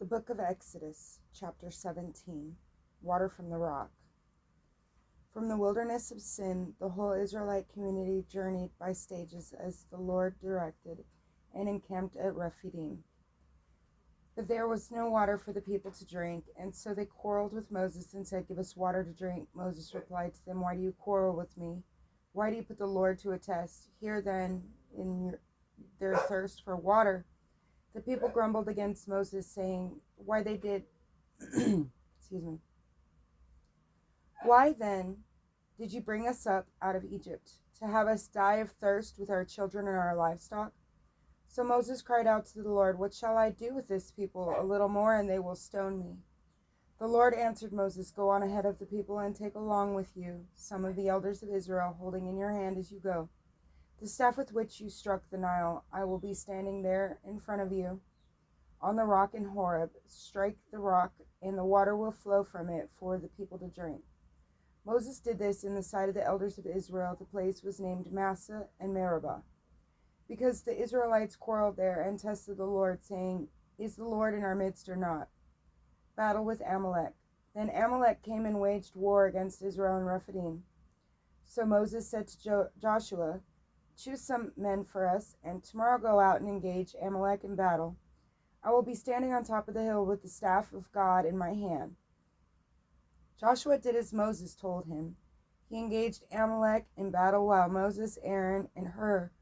Book of Exodus, chapter 17, Water from the Rock. From the wilderness of Sin, the whole Israelite community journeyed by stages as the Lord directed and encamped at Rephidim. But there was no water for the people to drink, and so they quarreled with Moses and said, "Give us water to drink." Moses replied to them, "Why do you quarrel with me? Why do you put the Lord to a test? Hear then in their thirst for water." The people grumbled against Moses, saying, "Why they did, excuse me. Why then did you bring us up out of Egypt to have us die of thirst with our children and our livestock?" So Moses cried out to the Lord, "What shall I do with this people? A little more and they will stone me." The Lord answered Moses, "Go on ahead of the people and take along with you some of the elders of Israel, holding in your hand as you go the staff with which you struck the Nile. I will be standing there in front of you on the rock in Horeb. Strike the rock, and the water will flow from it for the people to drink." Moses did this in the sight of the elders of Israel. The place was named Massah and Meribah, because the Israelites quarreled there and tested the Lord, saying, "Is the Lord in our midst or not?" Battle with Amalek. Then Amalek came and waged war against Israel in Rephidim. So Moses said to Joshua, "Choose some men for us, and tomorrow go out and engage Amalek in battle. I will be standing on top of the hill with the staff of God in my hand." Joshua did as Moses told him. He engaged Amalek in battle while Moses, Aaron, and Hur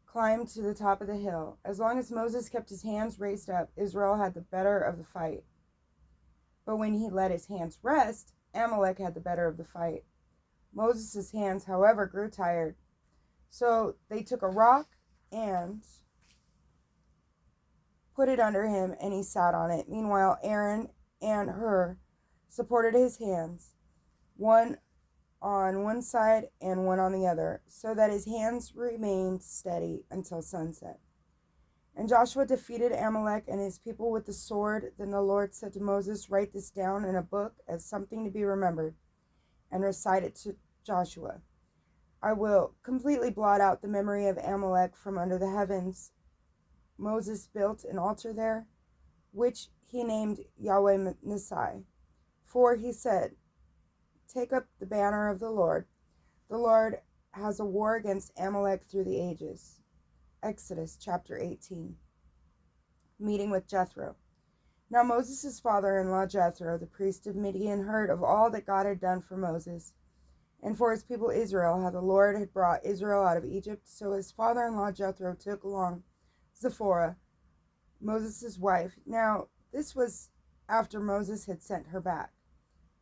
climbed to the top of the hill. As long as Moses kept his hands raised up, Israel had the better of the fight. But when he let his hands rest, Amalek had the better of the fight. Moses' hands, however, grew tired. So they took a rock and put it under him, and he sat on it. Meanwhile, Aaron and Hur supported his hands, one on one side and one on the other, so that his hands remained steady until sunset. And Joshua defeated Amalek and his people with the sword. Then the Lord said to Moses, "Write this down in a book as something to be remembered, and recite it to Joshua. I will completely blot out the memory of Amalek from under the heavens." Moses built an altar there, which he named Yahweh Nissi. For he said, "Take up the banner of the Lord. The Lord has a war against Amalek through the ages." Exodus chapter 18. Meeting with Jethro. Now Moses' father-in-law Jethro, the priest of Midian, heard of all that God had done for Moses and for his people Israel, how the Lord had brought Israel out of Egypt. So his father-in-law Jethro took along Zipporah, Moses' wife. Now this was after Moses had sent her back,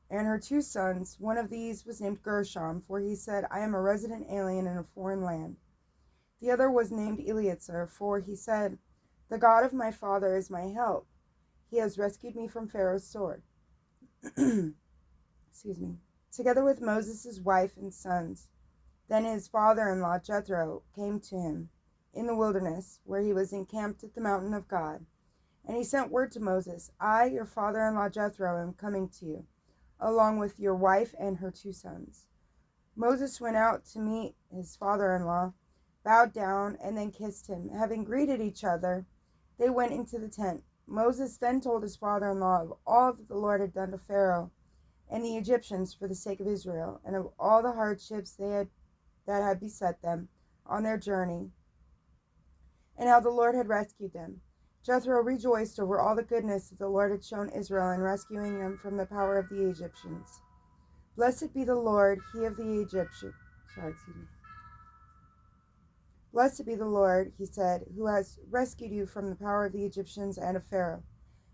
and her two sons. One of these was named Gershom, for he said, "I am a resident alien in a foreign land." The other was named Eleazar, for he said, "The God of my father is my help. He has rescued me from Pharaoh's sword." Excuse me. Together with Moses' wife and sons. Then his father-in-law Jethro came to him in the wilderness, where he was encamped at the mountain of God. And he sent word to Moses, "I, your father-in-law Jethro, am coming to you, along with your wife and her two sons." Moses went out to meet his father-in-law, bowed down, and then kissed him. Having greeted each other, they went into the tent. Moses then told his father-in-law of all that the Lord had done to Pharaoh and the Egyptians for the sake of Israel, and of all the hardships that had beset them on their journey, and how the Lord had rescued them. Jethro rejoiced over all the goodness that the Lord had shown Israel in rescuing them from the power of the Egyptians. "Blessed be the Lord, Blessed be the Lord," he said, "who has rescued you from the power of the Egyptians and of Pharaoh.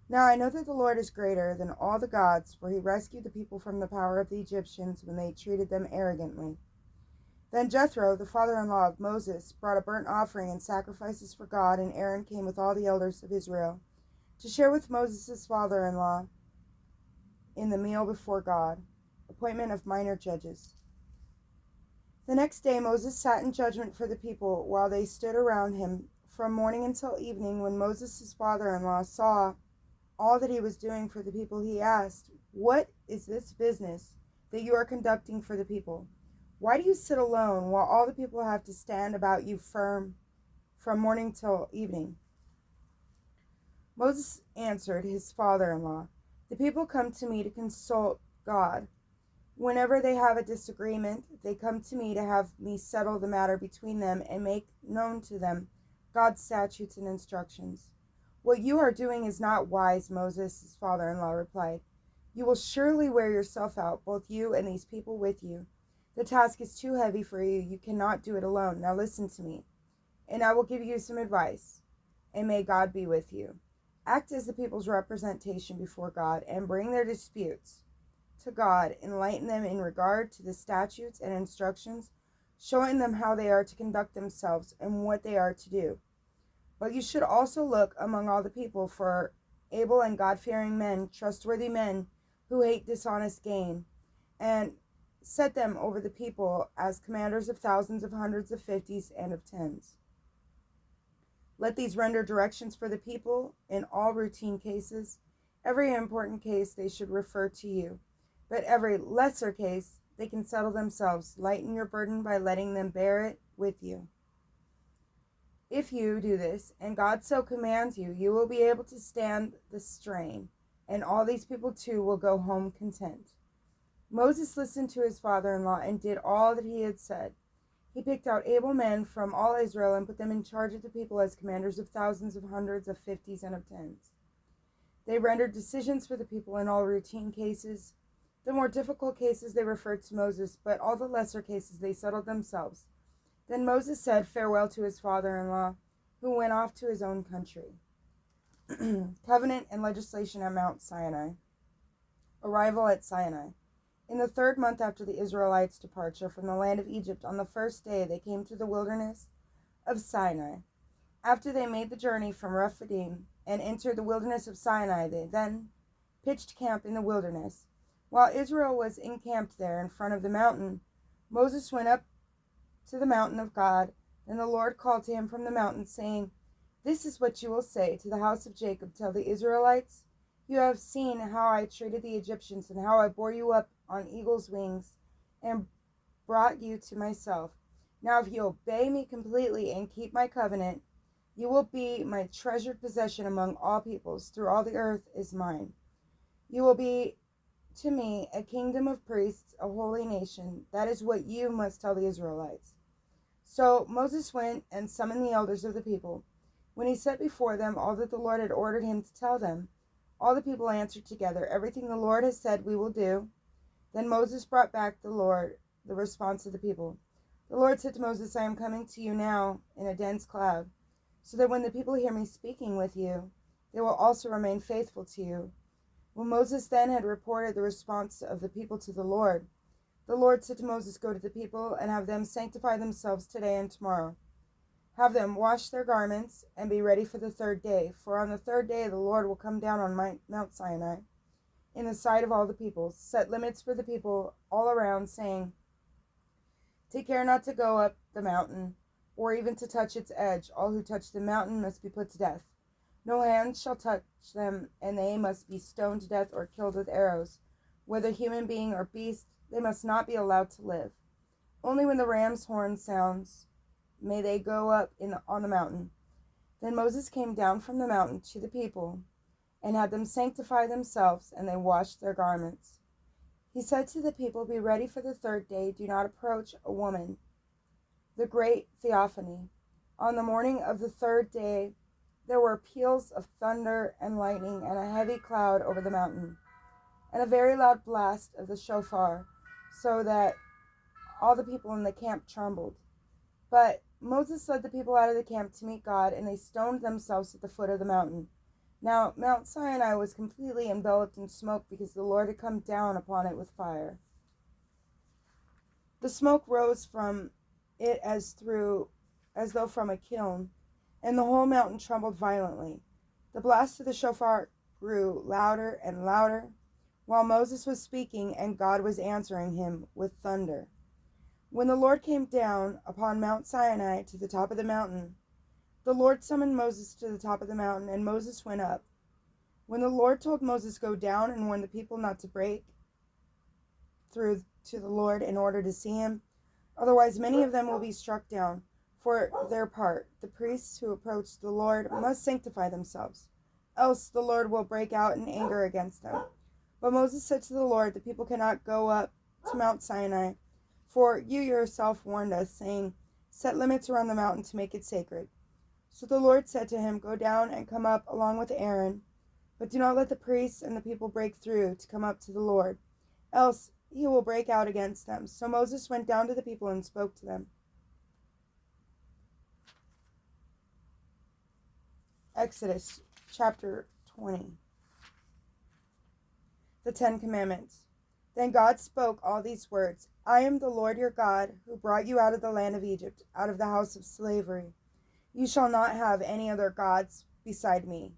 Now I know that the Lord is greater than all the gods, for he rescued the people from the power of the Egyptians when they treated them arrogantly." Then Jethro, the father-in-law of Moses, brought a burnt offering and sacrifices for God, and Aaron came with all the elders of Israel to share with Moses' father-in-law in the meal before God. Appointment of minor judges. The next day Moses sat in judgment for the people while they stood around him from morning until evening. When Moses' father-in-law saw all that he was doing for the people, he asked, "What is this business that you are conducting for the people? Why do you sit alone while all the people have to stand about you from morning till evening?" Moses answered his father-in-law, "The people come to me to consult God. Whenever they have a disagreement, they come to me to have me settle the matter between them and make known to them God's statutes and instructions." "What you are doing is not wise," Moses, his father-in-law, replied. "You will surely wear yourself out, both you and these people with you. The task is too heavy for you. You cannot do it alone. Now listen to me, and I will give you some advice, and may God be with you. Act as the people's representation before God and bring their disputes to God. Enlighten them in regard to the statutes and instructions, showing them how they are to conduct themselves and what they are to do. But you should also look among all the people for able and God-fearing men, trustworthy men who hate dishonest gain, and set them over the people as commanders of thousands, of hundreds, of fifties, and of tens. Let these render directions for the people in all routine cases. Every important case they should refer to you, but every lesser case they can settle themselves. Lighten your burden by letting them bear it with you. If you do this, and God so commands you, you will be able to stand the strain, and all these people too will go home content." Moses listened to his father-in-law and did all that he had said. He picked out able men from all Israel and put them in charge of the people as commanders of thousands, of hundreds, of fifties, and of tens. They rendered decisions for the people in all routine cases. The more difficult cases they referred to Moses, but all the lesser cases they settled themselves. Then Moses said farewell to his father-in-law, who went off to his own country. Covenant and legislation at Mount Sinai. Arrival at Sinai. In the 3rd month after the Israelites' departure from the land of Egypt, on the 1st day they came to the wilderness of Sinai. After they made the journey from Rephidim and entered the wilderness of Sinai, they then pitched camp in the wilderness. While Israel was encamped there in front of the mountain, Moses went up to the mountain of God. Then the Lord called to him from the mountain, saying, "This is what you will say to the house of Jacob. Tell the Israelites, you have seen how I treated the Egyptians and how I bore you up on eagle's wings and brought you to myself. Now if you obey me completely and keep my covenant, you will be my treasured possession among all peoples. Through all the earth is mine. You will be to me a kingdom of priests, a holy nation. That is what you must tell the Israelites." So Moses went and summoned the elders of the people. When he set before them all that the Lord had ordered him to tell them, all the people answered together, "Everything the Lord has said we will do." Then Moses brought back the response of the people. The Lord said to Moses, "I am coming to you now in a dense cloud, so that when the people hear me speaking with you, they will also remain faithful to you." When Moses then had reported the response of the people to the Lord said to Moses, "Go to the people and have them sanctify themselves today and tomorrow. Have them wash their garments and be ready for the 3rd day. For on the 3rd day the Lord will come down on Mount Sinai in the sight of all the people. Set limits for the people all around, saying, take care not to go up the mountain or even to touch its edge. All who touch the mountain must be put to death. No hand shall touch them, and they must be stoned to death or killed with arrows. Whether human being or beast, they must not be allowed to live. Only when the ram's horn sounds may they go up on the mountain." Then Moses came down from the mountain to the people and had them sanctify themselves, and they washed their garments. He said to the people, "Be ready for the 3rd day. Do not approach a woman." The great theophany. On the morning of the 3rd day, there were peals of thunder and lightning and a heavy cloud over the mountain, and a very loud blast of the shofar, so that all the people in the camp trembled. But Moses led the people out of the camp to meet God, and they stoned themselves at the foot of the mountain. Now Mount Sinai was completely enveloped in smoke because the Lord had come down upon it with fire. The smoke rose from it as though from a kiln, and the whole mountain trembled violently. The blast of the shofar grew louder and louder, while Moses was speaking and God was answering him with thunder. When the Lord came down upon Mount Sinai to the top of the mountain, the Lord summoned Moses to the top of the mountain, and Moses went up. When the Lord told Moses, "Go down and warn the people not to break through to the Lord in order to see him, otherwise many of them will be struck down. For their part, the priests who approach the Lord must sanctify themselves, else the Lord will break out in anger against them. But Moses said to the Lord, the people cannot go up to Mount Sinai, for you yourself warned us, saying, set limits around the mountain to make it sacred. So the Lord said to him, go down and come up along with Aaron, but do not let the priests and the people break through to come up to the Lord, else he will break out against them. So Moses went down to the people and spoke to them. Exodus chapter 20. The Ten Commandments. Then God spoke all these words. I am the Lord your God, who brought you out of the land of Egypt, out of the house of slavery. You shall not have any other gods beside me.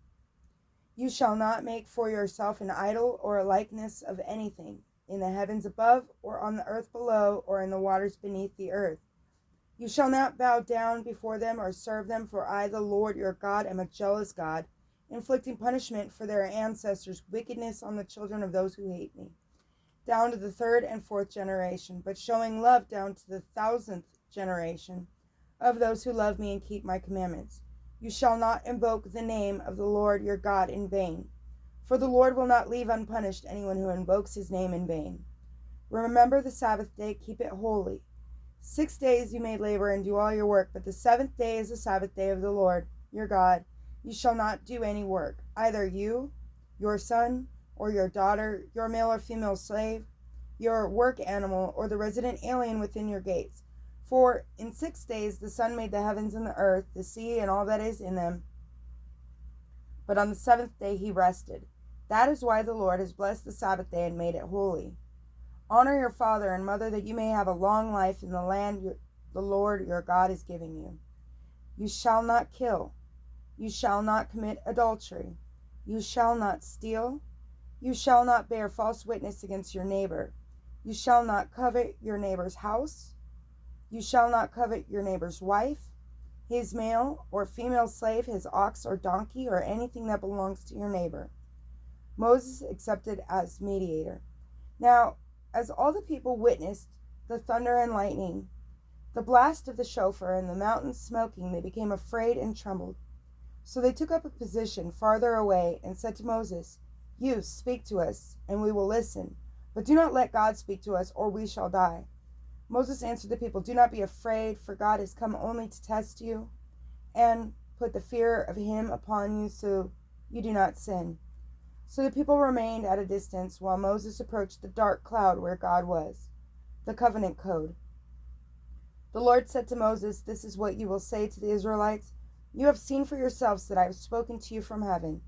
You shall not make for yourself an idol or a likeness of anything, in the heavens above, or on the earth below, or in the waters beneath the earth. You shall not bow down before them or serve them, for I, the Lord your God, am a jealous God, inflicting punishment for their ancestors' wickedness on the children of those who hate me, down to the third and fourth generation, but showing love down to the 1,000th generation of those who love me and keep my commandments. You shall not invoke the name of the Lord your God in vain, for the Lord will not leave unpunished anyone who invokes his name in vain. Remember the Sabbath day, keep it holy. 6 days you may labor and do all your work, but the seventh day is the Sabbath day of the Lord your God. You shall not do any work, either you, your son, or your daughter, your male or female slave, your work animal, or the resident alien within your gates. For in 6 days the sun made the heavens and the earth, the sea, and all that is in them. But on the seventh day he rested. That is why the Lord has blessed the Sabbath day and made it holy. Honor your father and mother, that you may have a long life in the land the Lord your God is giving you. You shall not kill. You shall not commit adultery. You shall not steal. You shall not bear false witness against your neighbor. You shall not covet your neighbor's house. You shall not covet your neighbor's wife, his male or female slave, his ox or donkey, or anything that belongs to your neighbor. Moses accepted as mediator. Now, as all the people witnessed the thunder and lightning, the blast of the shofar, and the mountain smoking, they became afraid and trembled. So they took up a position farther away and said to Moses, you speak to us, and we will listen, but do not let God speak to us, or we shall die. Moses answered the people, do not be afraid, for God has come only to test you, and put the fear of him upon you, so you do not sin. So the people remained at a distance while Moses approached the dark cloud where God was. The covenant code. The Lord said to Moses, this is what you will say to the Israelites. You have seen for yourselves that I have spoken to you from heaven.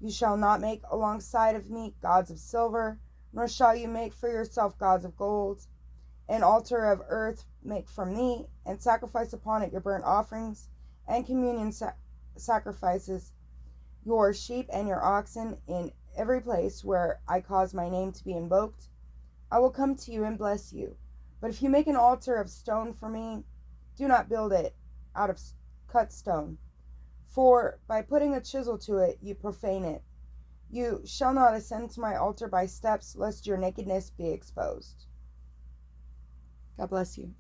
You shall not make alongside of me gods of silver, nor shall you make for yourself gods of gold. An altar of earth make from me, and sacrifice upon it your burnt offerings and communion sacrifices, your sheep and your oxen, in every place where I cause my name to be invoked. I will come to you and bless you. But if you make an altar of stone for me, do not build it out of cut stone, for by putting a chisel to it you profane it. You shall not ascend to my altar by steps, lest your nakedness be exposed. God bless you.